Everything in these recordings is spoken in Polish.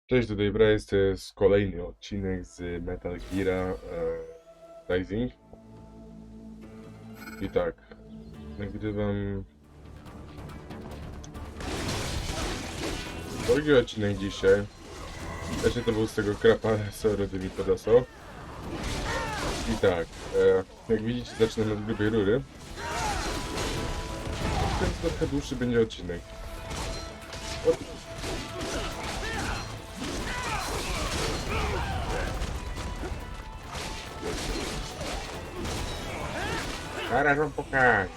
Cześć, tutaj Bryce, to jest kolejny odcinek z Metal Gear Rising. I tak, nagrywam drugi odcinek dzisiaj. Jeszcze to był z tego krapa, sorry, mi podasał. I tak, jak widzicie, zaczynam od grubej rury. Więc trochę dłuższy będzie odcinek. Zaraz wam pokażę.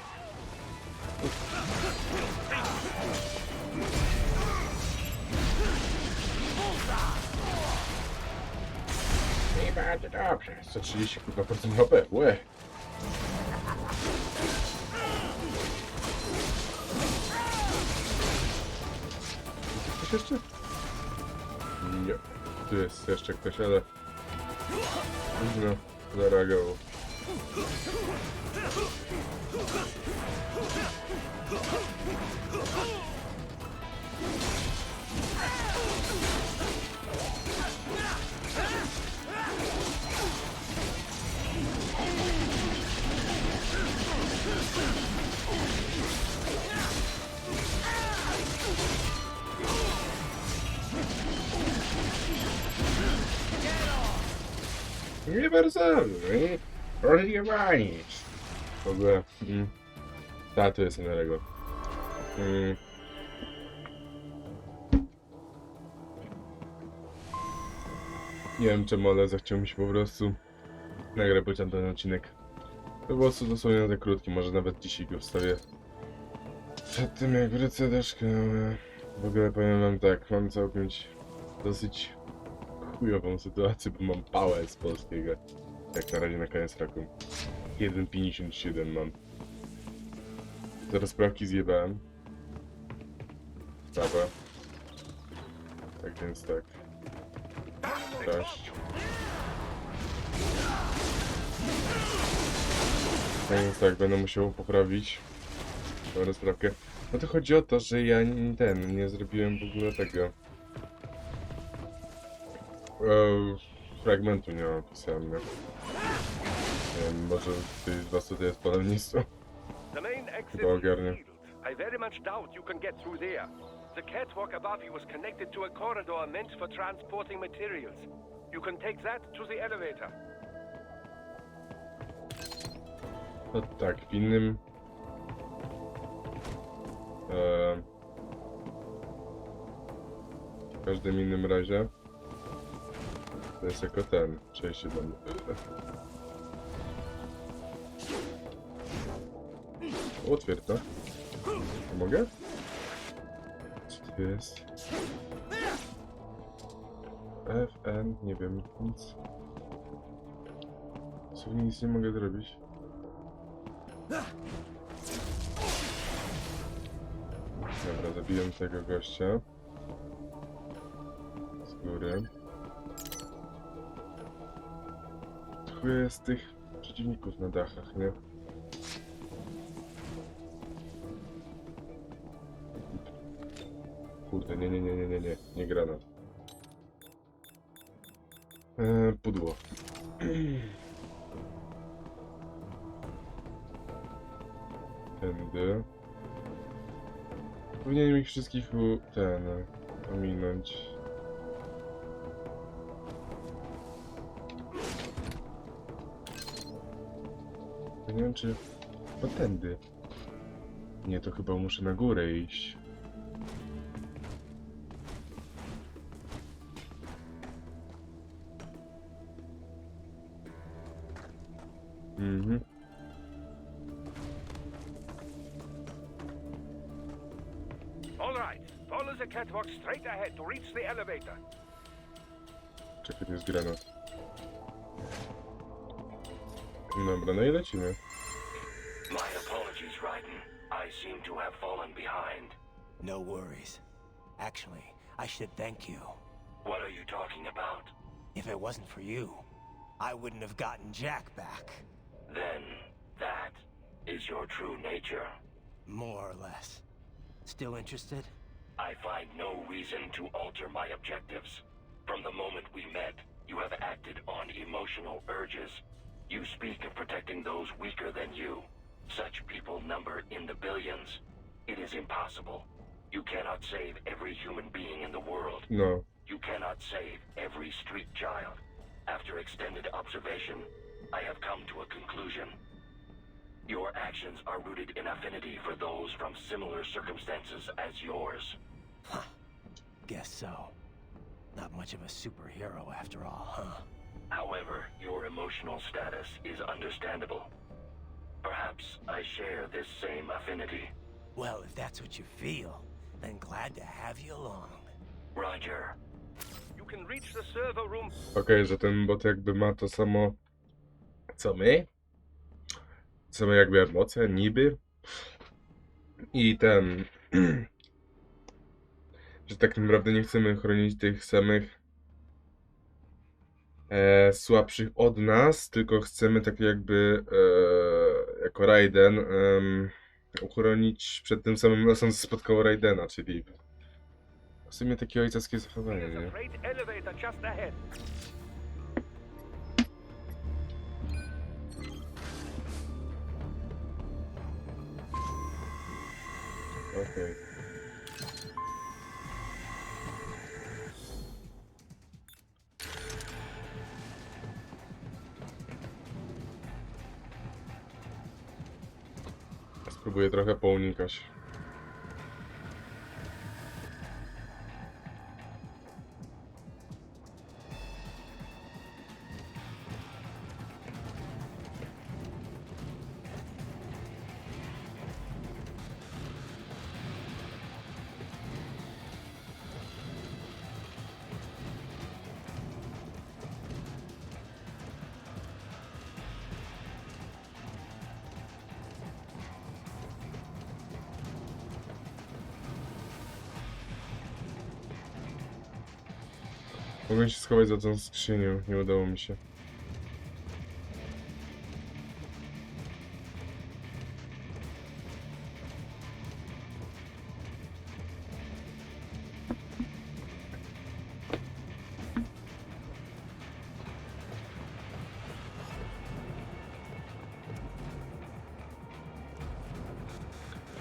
I bardzo dobrze. 130 kurwa procent HP, łe. Ktoś jeszcze? Nie. Tu jest jeszcze ktoś, ale... Późno zareagował. Uniwersalny, rozjebanić. W ogóle, ta to jest Enerego. Nie wiem czemu, ale zachciał mi się po prostu nagrać ten odcinek. Po prostu dosłownie za krótki, może nawet dzisiaj go wstawię. Przed tym jak wrócę do szkoły. W ogóle powiem wam tak, mam całkiem dosyć chujową sytuację, bo mam pałę z polskiego. Jak na razie na koniec roku. 1,57 mam. Te rozprawki zjebałem. Sprawę. Tak więc tak. Cześć. Tak więc tak, będę musiał poprawić tę rozprawkę. No to chodzi o to, że ja nie zrobiłem w ogóle tego. Fragmentu nie napisałem, nie? Nie wiem, może ktoś z was tutaj jest polonistą. Chyba ogarnie. I very much doubt you can get through there. The catwalk above you is connected to a corridor meant for transporting materials. You can take that to the elevator. No tak, w innym... w każdym innym razie to jest jako ten, przejście do mnie. Otwier to. Mogę? Co to jest? FN, nie wiem, nic. Słownie nic nie mogę zrobić. Dobra, zabiłem tego gościa. Z góry. Trochę jest tych przeciwników na dachach, nie? Kurde, nie granat. Pudło. Tędy. Powinienem ich wszystkich ominąć. Nie wiem czy... Chyba tędy. Nie, to chyba muszę na górę iść. All right, follow the catwalk straight ahead to reach the elevator. Czekaj, to jest granat. Dobra, no i lecimy. My apologies, Raiden. I seem to have fallen behind. No worries. Actually, I should thank you. What are you talking about? If it wasn't for you, I wouldn't have gotten Jack back. Then, that is your true nature. More or less. Still interested? I find no reason to alter my objectives. From the moment we met, you have acted on emotional urges. You speak of protecting those weaker than you. Such people number in the billions. It is impossible. You cannot save every human being in the world. No. You cannot save every street child. After extended observation, I have come to a conclusion. Your actions are rooted in affinity for those from similar circumstances as yours. Huh. Guess so. Not much of a superhero after all, huh? However, your emotional status is understandable. Perhaps I share this same affinity. Well, if that's what you feel, then glad to have you along. Roger. You can reach the server room. Okej, że ten bot jakby ma to samo co my. Same jakby emocje, niby. I ten... że tak naprawdę nie chcemy chronić tych samych słabszych od nas, tylko chcemy tak jakby jako Raiden uchronić przed tym samym losem, co spotkało Raidena, czyli w sumie takie ojcowskie zachowanie, There's a nie? freight elevator just ahead. Okej. Spróbuję trochę pounikać. Mogłem się schować za tą skrzynią, nie udało mi się.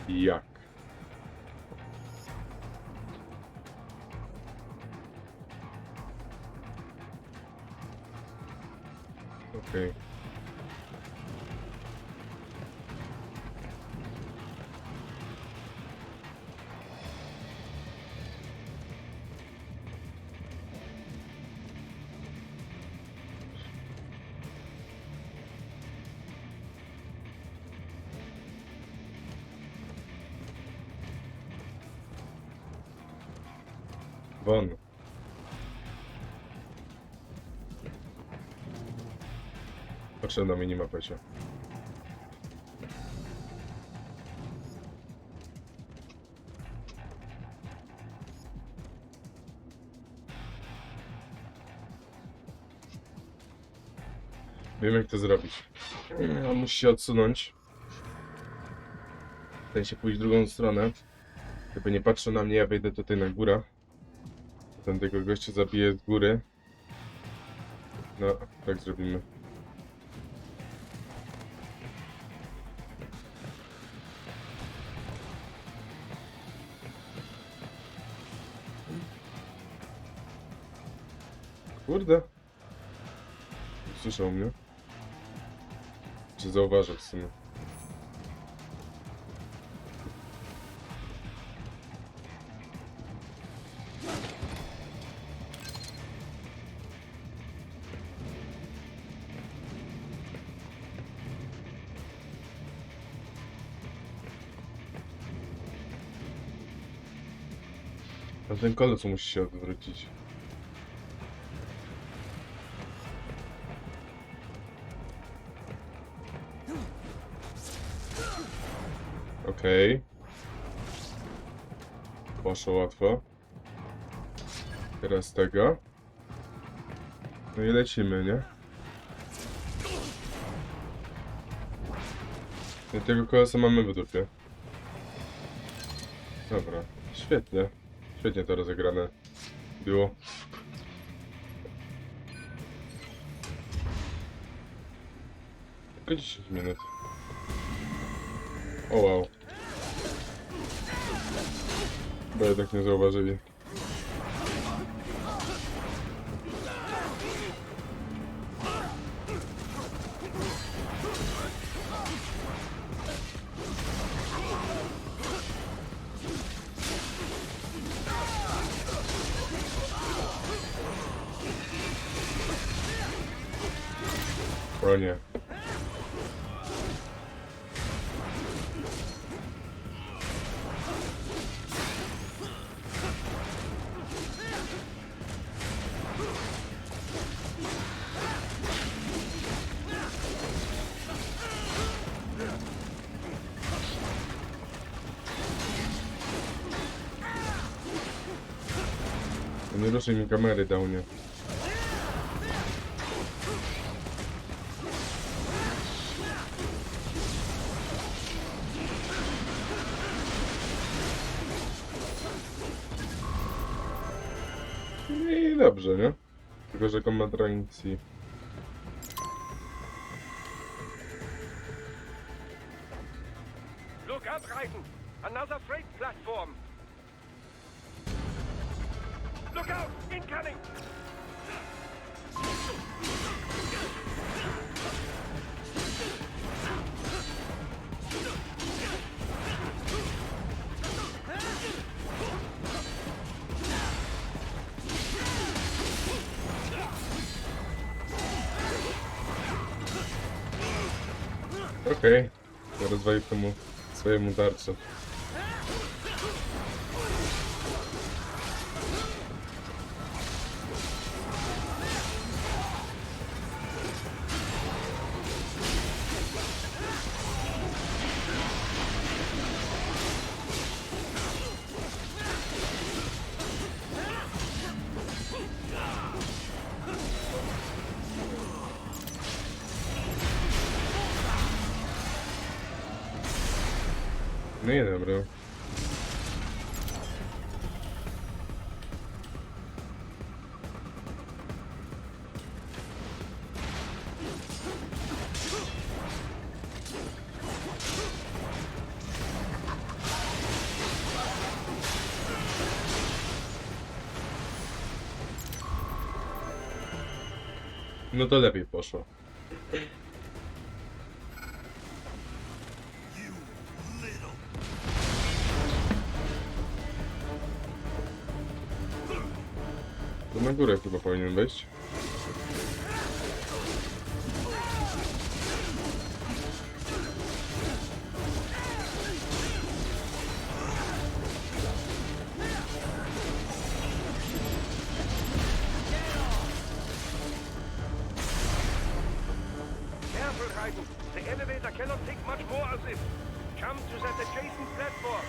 Jak? Okej. Won. Patrzę na minimapę się. Wiem jak to zrobić. On musi się odsunąć. Ten się pójść w drugą stronę. Gdyby nie patrzył na mnie, ja wejdę tutaj na górę. Potem tego gościa zabiję z góry. No, tak zrobimy. Kurde. Słyszał mnie. Czy zauważył w sumie. A ten kolos musi się odwrócić. Okej. Poszło łatwo. Teraz tego. No i lecimy, nie? I tego kolosa mamy w dupie. Dobra, świetnie. Świetnie to rozegrane było. Tylko 10 minut. O wow. Bo jednak nie zauważyli. O nie. Nie ruszaj mi kamery, Downie. I dobrze, nie? Tylko, że kombat rancji. Look up, Reiten! Another freight platform! Look out! Incoming! Okej. Rozwalił temu swojemu tarczę. No i dobra. No to lepiej poszło. To na górę chyba powinien wejść. Careful, Reiten! The elevator cannot take much more of this! Jump to that adjacent platform!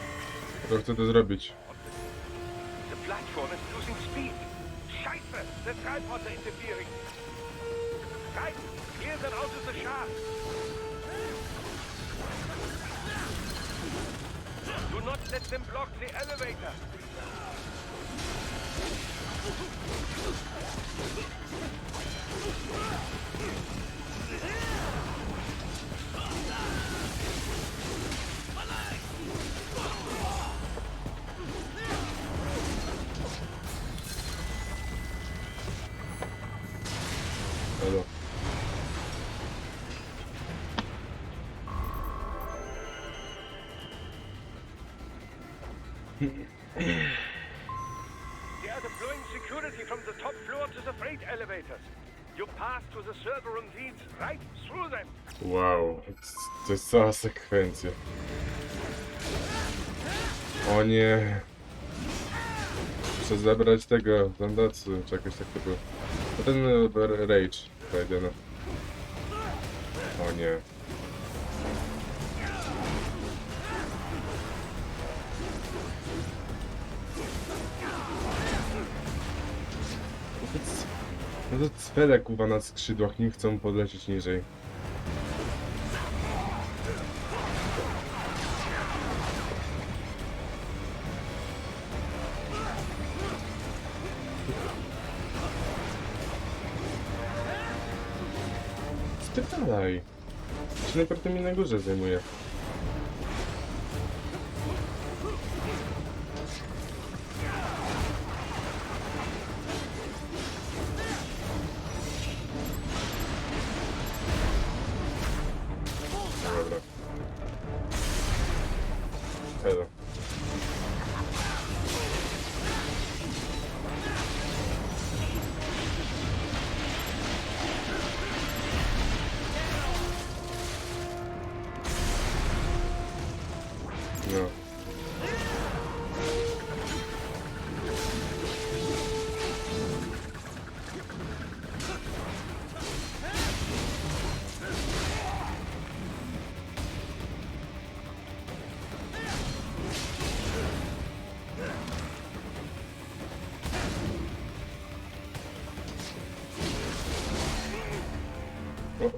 To chcę to zrobić. The platform is losing speed! Scheiße! The tripods are interfering! Reiten! Clear them out of the shaft! Do not let them block the elevator! Halo. They are deploying security from the top floor to the freight elevators. You pass to the server room leads right through them. Wow, to jest cała sekwencja. O nie. Muszę zabrać tego Zandatsu, czy jakoś tak to było. A ten Rage wejdzie, no. O nie. No to cwele kuwa na skrzydłach nie chcą podlecieć niżej. Spytaj. się najpierw tymi na górze zajmuje. Dobra. Hello. No. O.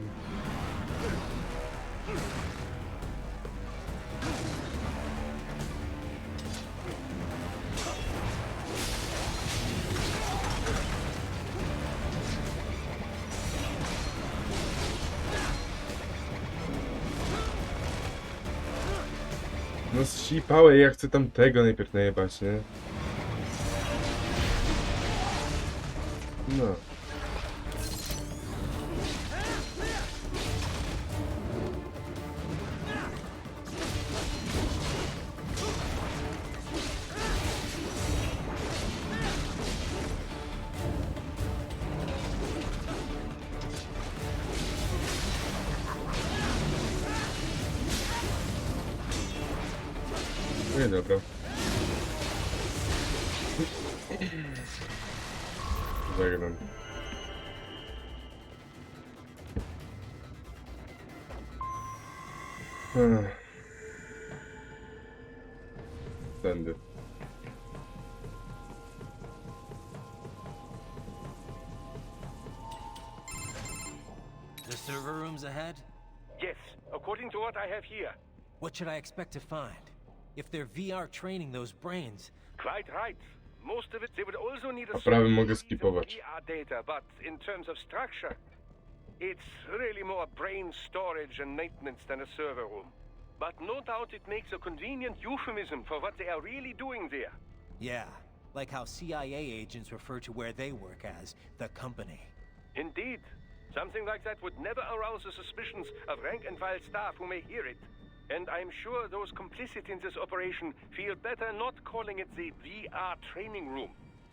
No zsipałe, ja chcę tam tego najpierw najebać, nie? No. No i dobra. Zagram. Tędy. The server room's ahead? Yes, according to what I have here. What should I expect to find? If they're VR training those brains, Quite right. Most of it, they would also need a Poprawy mogę piece of skipować. VR data, but in terms of structure, it's really more brain storage and maintenance than a server room. But no doubt it makes a convenient euphemism for what they are really doing there. yeah, like how CIA agents refer to where they work as the company. Indeed. Something like that would never arouse the suspicions of rank-and-file staff who may hear it. And I'm sure those complicit in this operation feel better not calling it the VR training room.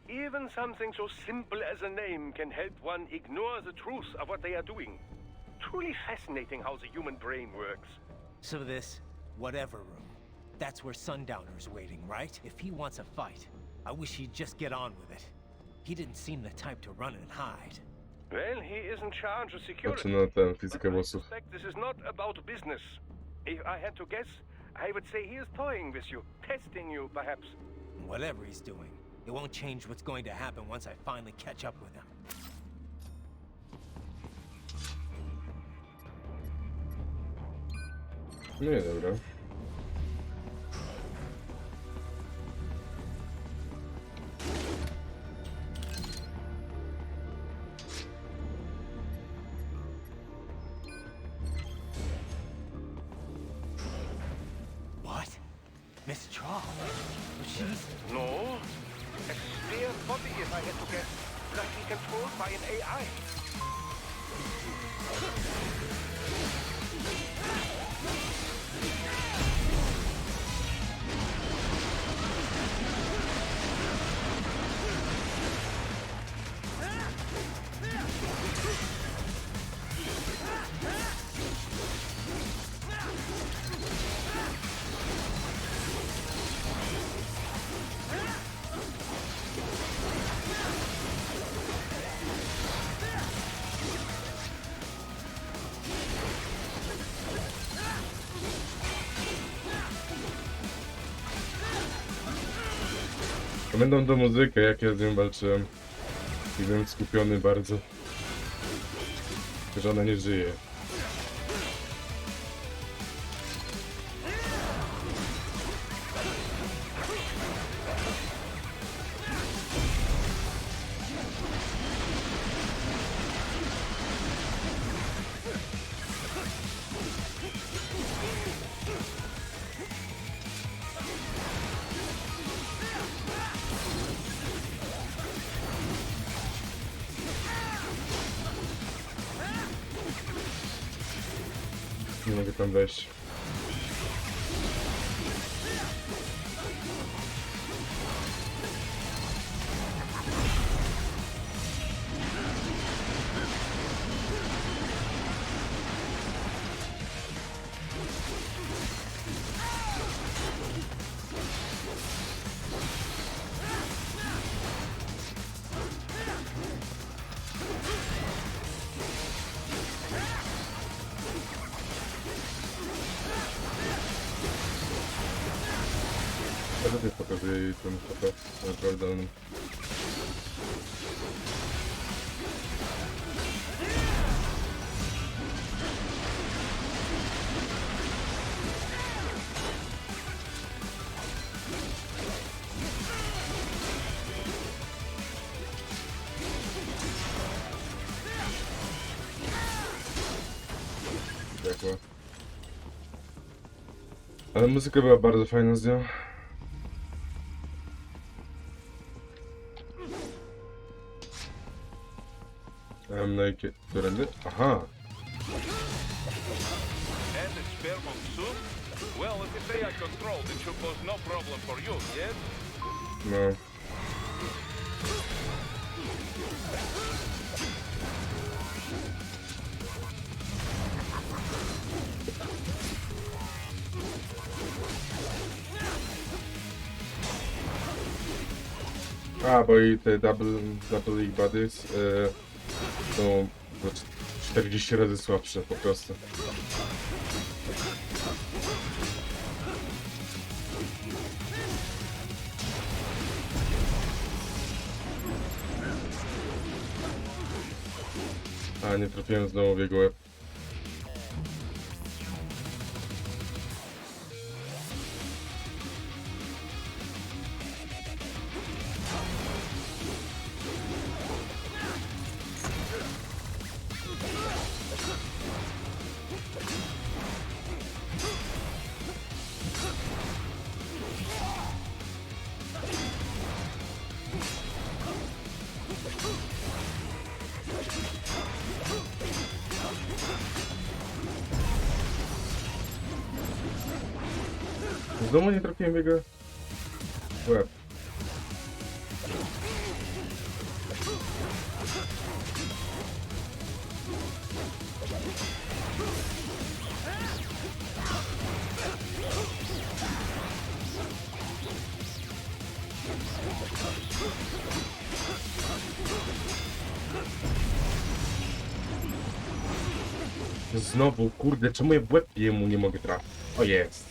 Even something so simple as a name can help one ignore the truth of what they are doing. Truly fascinating how the human brain works. So this, whatever room, that's where Sundowner's waiting, right? If he wants a fight, I wish he'd just get on with it. He didn't seem the type to run and hide. Well, he is in charge of Patrzę security. na tę But fizykę I włosów. suspect this is not about business. If I had to guess, I would say he is toying with you, testing you, perhaps. Whatever he's doing, it won't change what's going to happen once I finally catch up with him. No i dobra. What? Miss Traub? She's... No. A spare body, if I had to guess. Likely controlled by an AI. Pamiętam tą muzykę, jak ja z nią walczyłem. I byłem skupiony bardzo. Że ona nie żyje. Nie mogę tam wejść. Ale ty pokazuje jej ten foto naprawdę. Dziękuję. Ale muzyka była bardzo fajna z nią. Którędy? Aha! And it's Jebłem soup? Well, if it's AI controlled, it should pose no problem for you, yes? No. A, bo i te double ich buddies są 40 razy słabsze po prostu. A, nie trafiłem znowu w jego łeb. Znowu nie trafiłem w jego łeb. Znowu, kurde, czemu ja w łeb jemu nie mogę trafić? O, jest.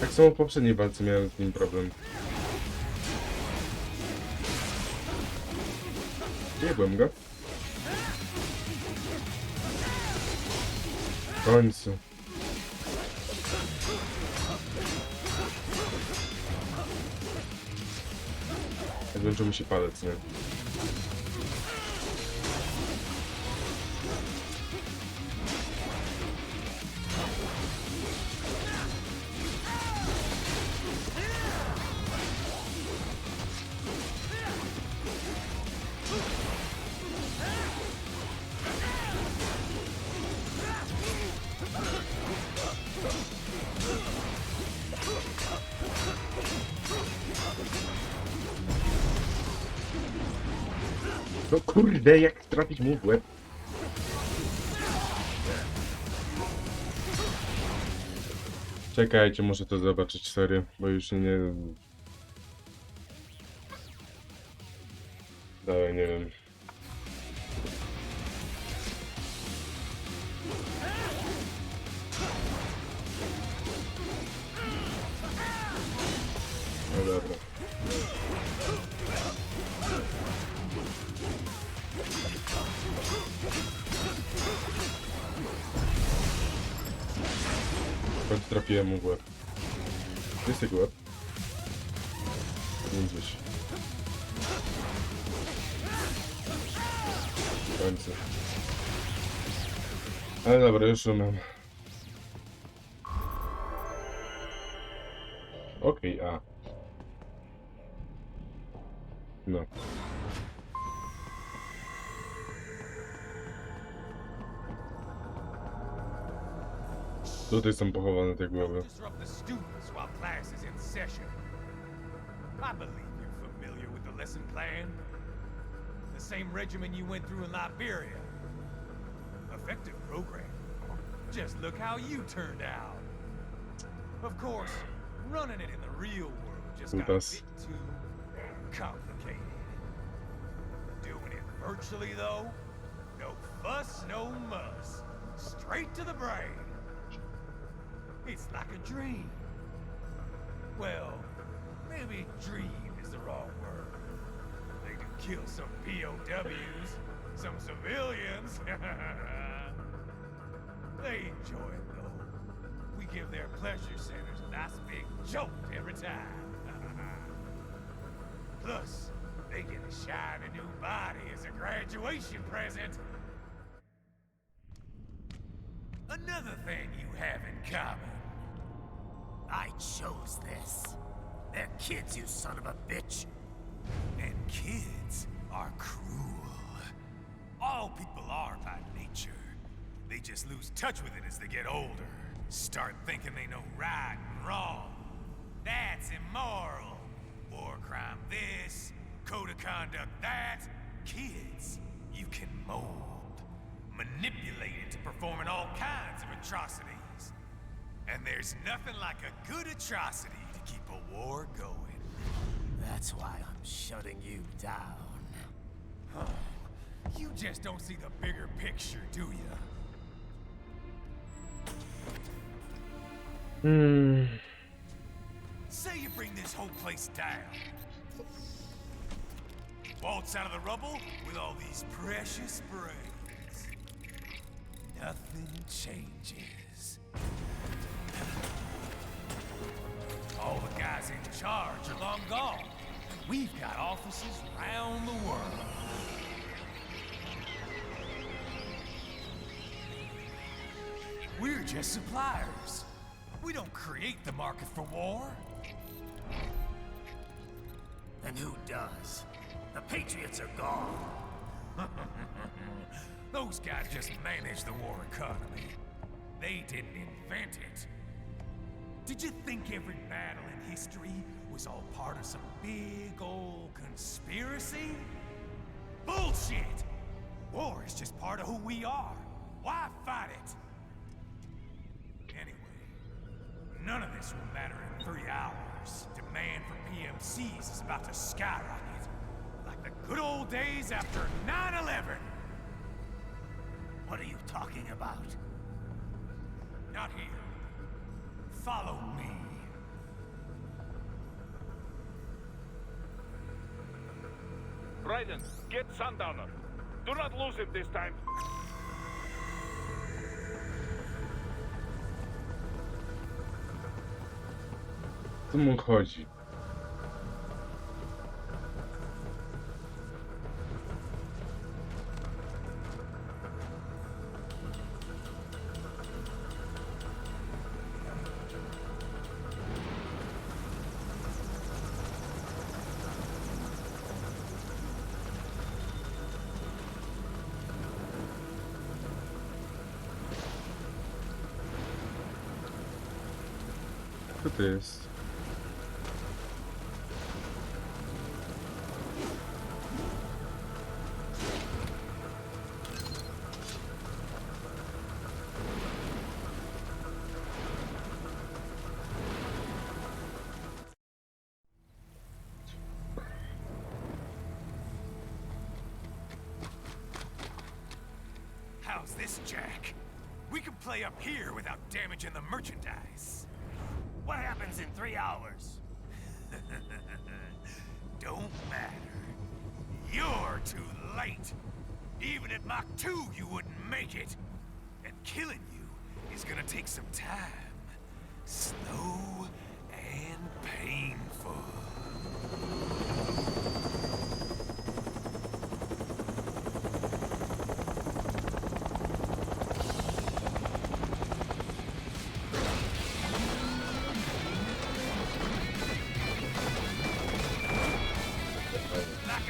Tak samo w poprzedniej walce miałem z nim problem. Jebłem go. W końcu. Złączył mi się palec, nie? No kurde, jak trafić mu w łeb? Czekajcie, muszę to zobaczyć, serio, bo już nie... Dalej, nie wiem. No dobra. Choć trafiłem mu w łeb. Gdzie jest jego łeb? Nie gdzieś. W końcu. Ale dobra, już umiem. No. Tutaj są pochowane te głowy. Disrupt the students while class is in session. I believe you're familiar with the lesson plan. The same regimen you went through in Liberia. Effective program. Just look how you turned out. Of course, running it in the real world just got a bit too complicated. Doing it virtually, though, no fuss, no muss. Straight to the brain. It's like a dream. Well, maybe dream is the wrong word. They do kill some POWs, some civilians. They enjoy it, though. We give their pleasure centers a nice big jolt every time. Plus, they get a shiny new body as a graduation present. Another thing you have in common. I chose this. They're kids, you son of a bitch. And kids are cruel. All people are by nature. They just lose touch with it as they get older. Start thinking they know right and wrong. That's immoral. War crime this, code of conduct that. Kids, you can mold, manipulate into performing all kinds of atrocities. And there's nothing like a good atrocity to keep a war going. That's why I'm shutting you down. You just don't see the bigger picture, do you? Say you bring this whole place down. Waltz out of the rubble with all these precious brains. Nothing changes. All the guys in charge are long gone. And we've got offices around the world. We're just suppliers. We don't create the market for war. And who does? The Patriots are gone. Those guys just manage the war economy. They didn't invent it. Did you think every battle in history was all part of some big old conspiracy? Bullshit! War is just part of who we are. Why fight it? Anyway, none of this will matter in 3 hours. Demand for PMCs is about to skyrocket. Like the good old days after 9/11. What are you talking about? Not here. Follow me. Raiden, get Sundowner. Do not lose him this time. Co mu chodzi? Co to jest? How's this, Jack? We can play up here without damaging the merchandise. What happens in 3 hours? Don't matter. You're too late. Even at Mach 2, you wouldn't make it. And killing you is gonna take some time. Slow and painful. Like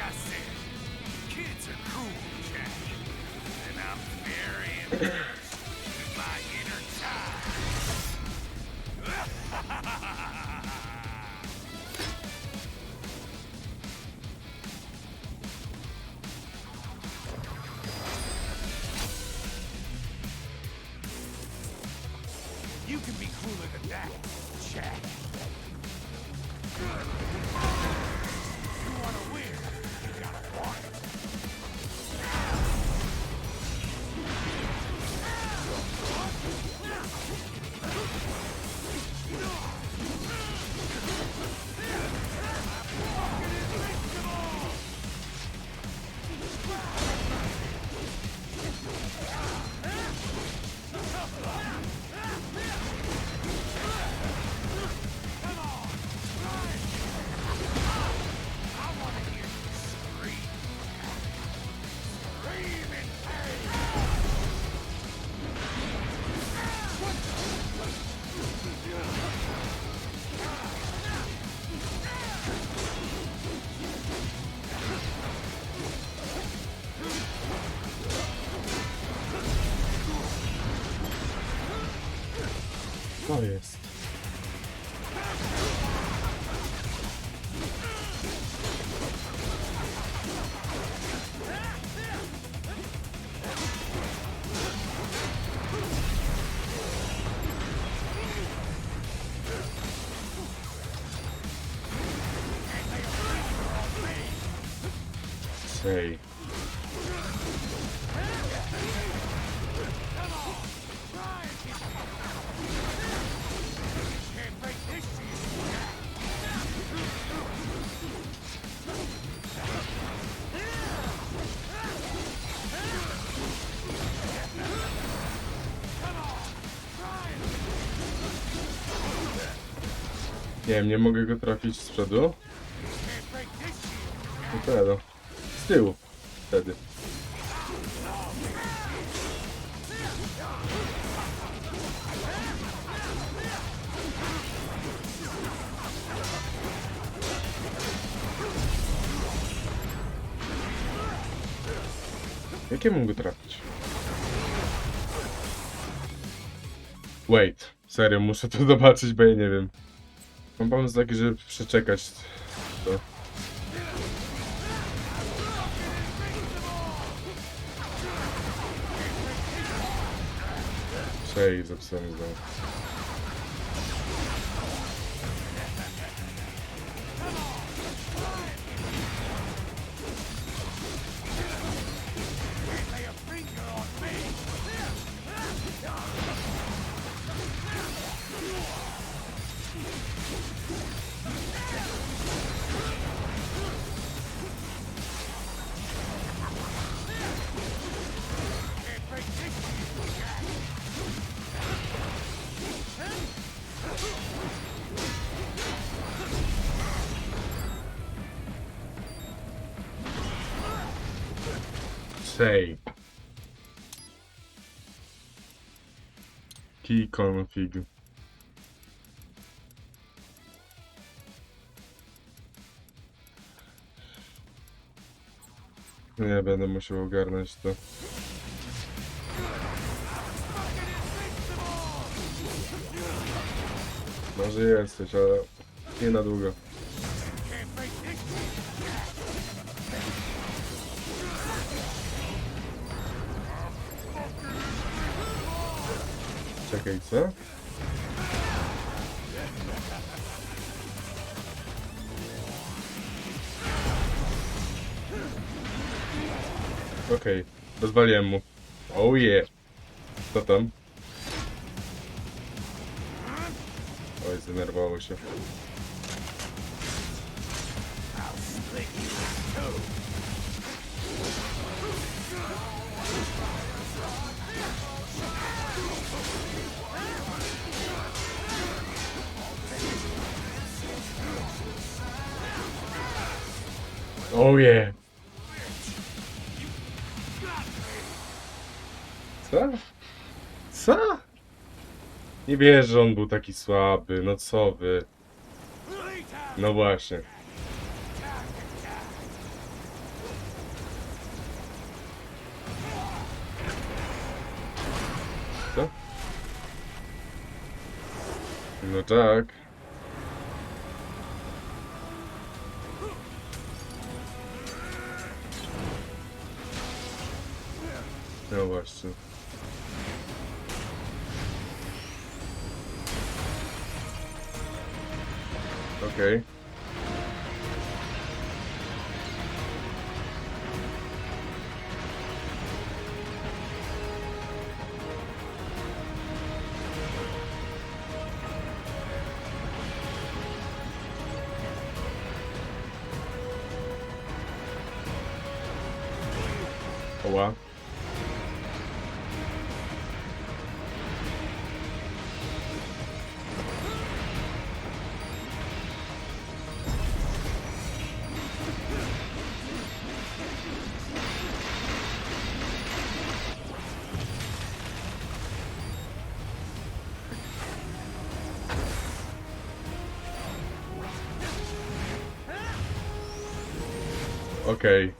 My inner child. You can be cooler than that, Jack. You wanna win, you gotta want it. To jest. Say. Nie wiem, nie mogę go trafić z przodu. No to z tyłu. Wtedy. Jak ja mogę trafić? Wait. Serio, muszę to zobaczyć, bo ja nie wiem. Mam pomysł taki, żeby przeczekać to. Cześć, zapisałem znowu. Say. Key config. Nie będę musiał ogarnąć to. Może jesteś, ale nie na długo. Czekaj, co? Okej, rozwaliłem mu. Oh yeah! Co tam? Oj, zdenerwowało się. Oh yeah! Co? Co? Nie wierzę, że on był taki słaby, no co wy? No właśnie. Co? No tak. No właśnie. Okej. Oła. Okej.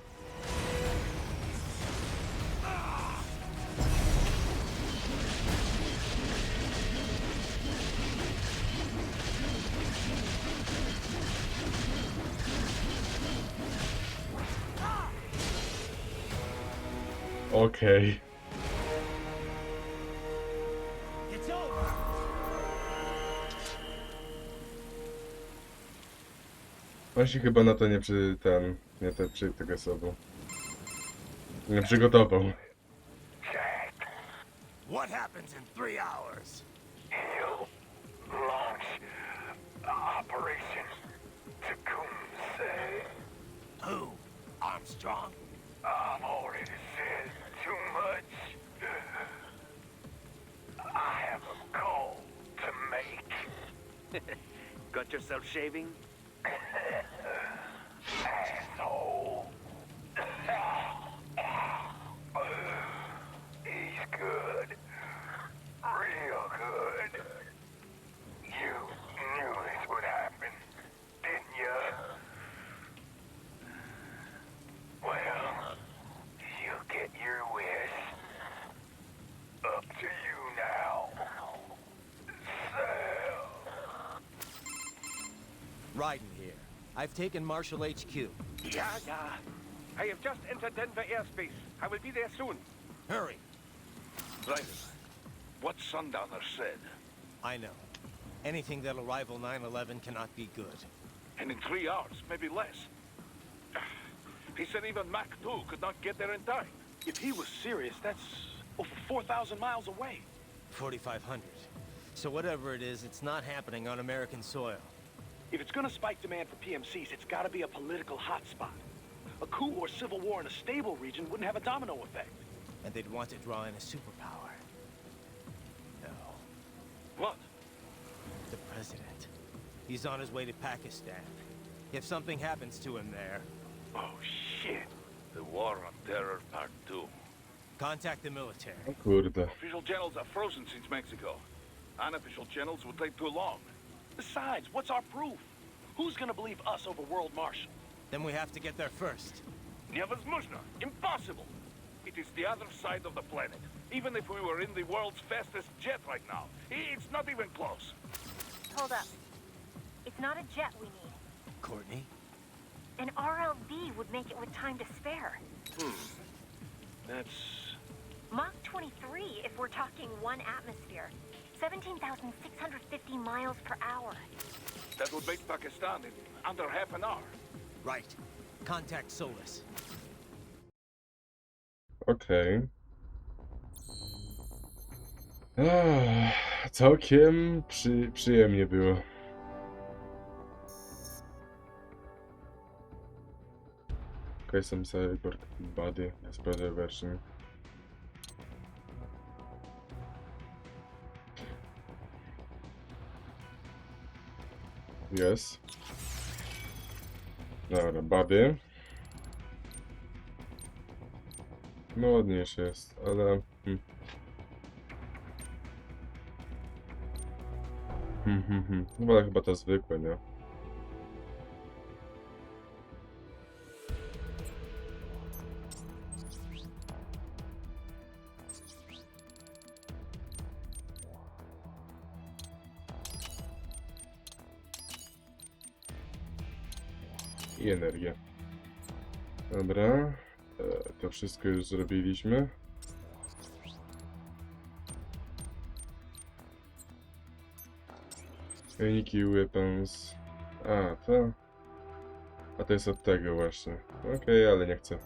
Okej. It's over. On się chyba na to nie tego sobą. Nie przygotował. Jack, what happens in 3 hours? He'll launch Operation Tecumseh. Who? Armstrong? I've already said too much. I have a call to make. Got yourself shaving? Asshole. He's good. Real good. You knew this would happen, didn't you? Well, you get your wish. Up to you now. Sal. Raiden here. I've taken Marshall HQ. Yeah. I have just entered Denver airspace. I will be there soon. Hurry. Right. What Sundowner said. I know. Anything that'll rival 9/11 cannot be good. And in 3 hours, maybe less. He said even Mach 2 could not get there in time. If he was serious, that's over 4,000 miles away. 4,500. So whatever it is, it's not happening on American soil. If it's gonna spike demand for PMCs, it's gotta be a political hotspot. A coup or civil war in a stable region wouldn't have a domino effect. And they'd want to draw in a superpower. No. What? The president. He's on his way to Pakistan. If something happens to him there, Oh, shit. The War on Terror Part 2. contact the military. O kurde. Official channels are frozen since Mexico. Unofficial channels would take too long. Besides, what's our proof? Who's gonna believe us over World Marshal? Then we have to get there first. Невозможно. Impossible. It is the other side of the planet. Even if we were in the world's fastest jet right now, it's not even close. Hold up. It's not a jet we need. Courtney? An RLV would make it with time to spare. That's... Mach 23 if we're talking 1 atmosphere. 17,650 miles per hour. That would make Pakistan in under half an hour. Right. Contact Solus. Okej. Całkiem przyjemnie było. Okej, sam cyborg body, sprawdzę version. Jest. Dobra, body. No ładniejszy jest, ale... Wolę chyba to zwykłe, nie? i energię. Dobra, to wszystko już zrobiliśmy. Wyniki weapons. A to jest od tego właśnie. Okej, ale nie chcę.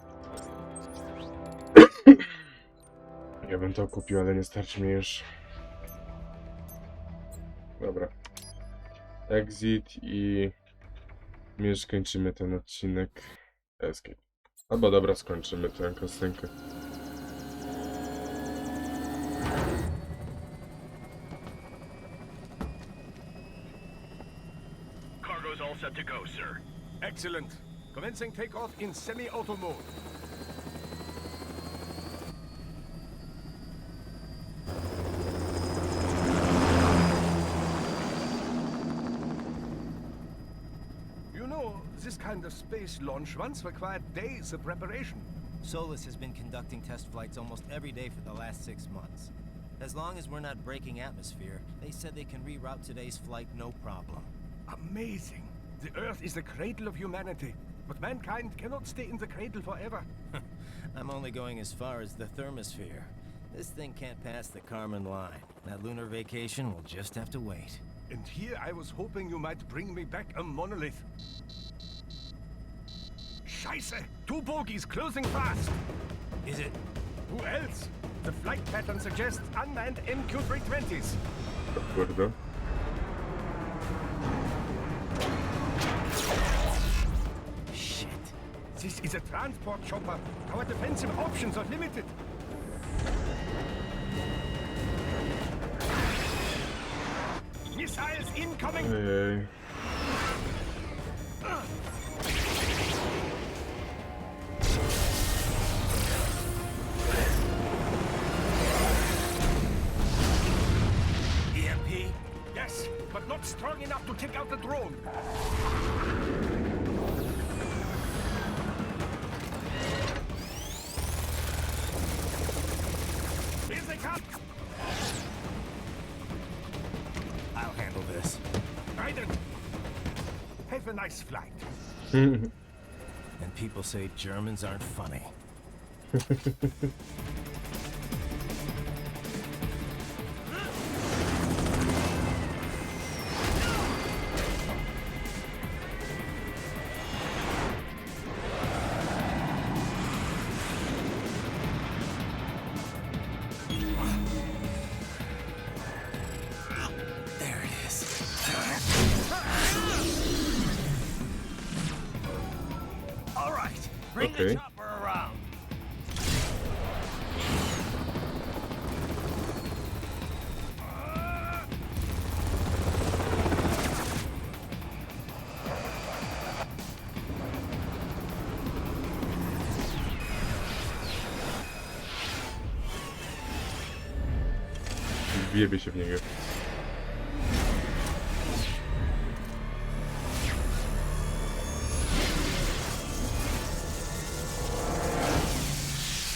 Ja bym to kupił, ale nie starczy mi już. Dobra. Exit i... my już kończymy ten odcinek. Escape. Albo dobra, skończymy tę kostynkę. Cargo's all set to go, sir. Excellent. Commencing takeoff in semi-auto mode. You know, this kind of space launch once required days of preparation. Solus has been conducting test flights almost every day for the last 6 months. As long as we're not breaking atmosphere, they said they can reroute today's flight no problem. Amazing. The Earth is the cradle of humanity, but mankind cannot stay in the cradle forever. I'm only going as far as the thermosphere. This thing can't pass the Kármán line. That lunar vacation will just have to wait. And here I was hoping you might bring me back a monolith. Scheiße! 2 bogies closing fast! Is it? Who else? The flight pattern suggests unmanned MQ-320s. O kurde. Shit. This is a transport chopper. Our defensive options are limited. Missiles incoming! Ojej. EMP? Yes, but not strong enough to take out the drone. Here they come! I'll handle this. Raiden! Have a nice flight. And people say Germans aren't funny. There it is. All right, bring Okay. the chopper around. Wjebie się w niego.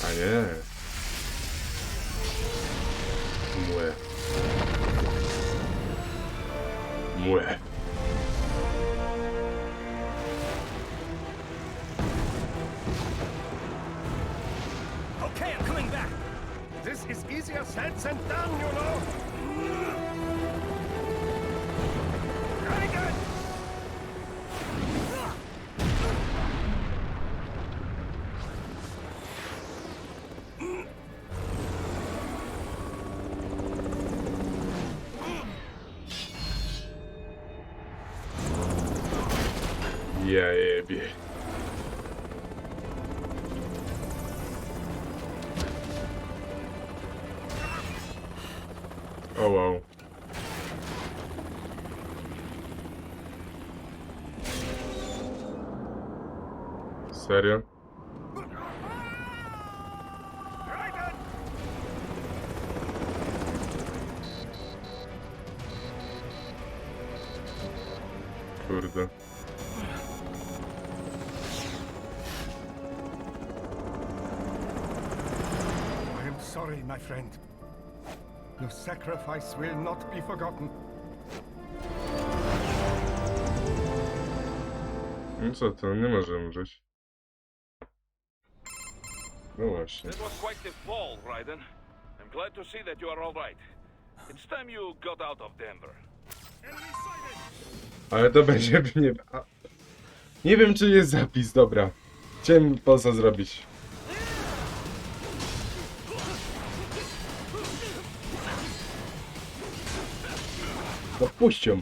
A nie. Młe. Młe. Okay, I'm coming back. This is easier said than done, you know. Raiden! Ja jebie. O wow. Serio? Raiden! Kurde. I am sorry, my friend. Your sacrifice will not be forgotten. No co to, nie może umrzeć. No właśnie. That was quite the fall, Raiden. I'm glad to see that you are all right. It's time you got out of Denver. Ale to będzie... Nie wiem, czy jest zapis, dobra. Chciałem poza zrobić. No puść ją.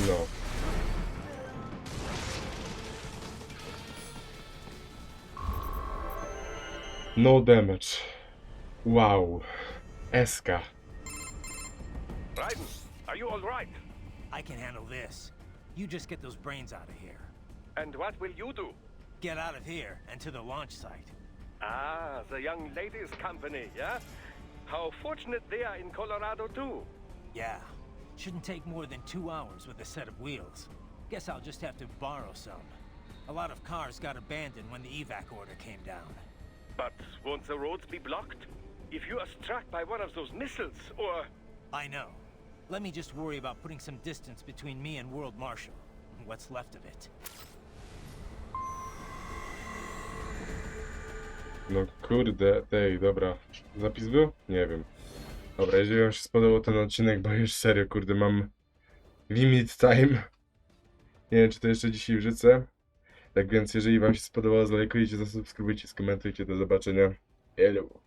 No. No damage. Wow. Eska. Raiden, are you all right? I can handle this. You just get those brains out of here. And what will you do? Get out of here and to the launch site. Ah, the young ladies' company, yeah? How fortunate they are in Colorado, too. Yeah. Shouldn't take more than 2 hours with a set of wheels. Guess I'll just have to borrow some. A lot of cars got abandoned when the evac order came down. But won't the roads be blocked? If you are struck by one of those missiles, or... I know. Let me just worry about putting some distance between me and World Marshal. What's left of it. No kurde, tej, dobra. Zapis był? Nie wiem. Dobra, jeżeli wam się spodobał ten odcinek, bo już serio, kurde, mam limit time. Nie wiem, czy to jeszcze dzisiaj wrzucę. Tak więc, jeżeli wam się spodobało, zalajkujcie, zasubskrybujcie, skomentujcie. Do zobaczenia. Hello.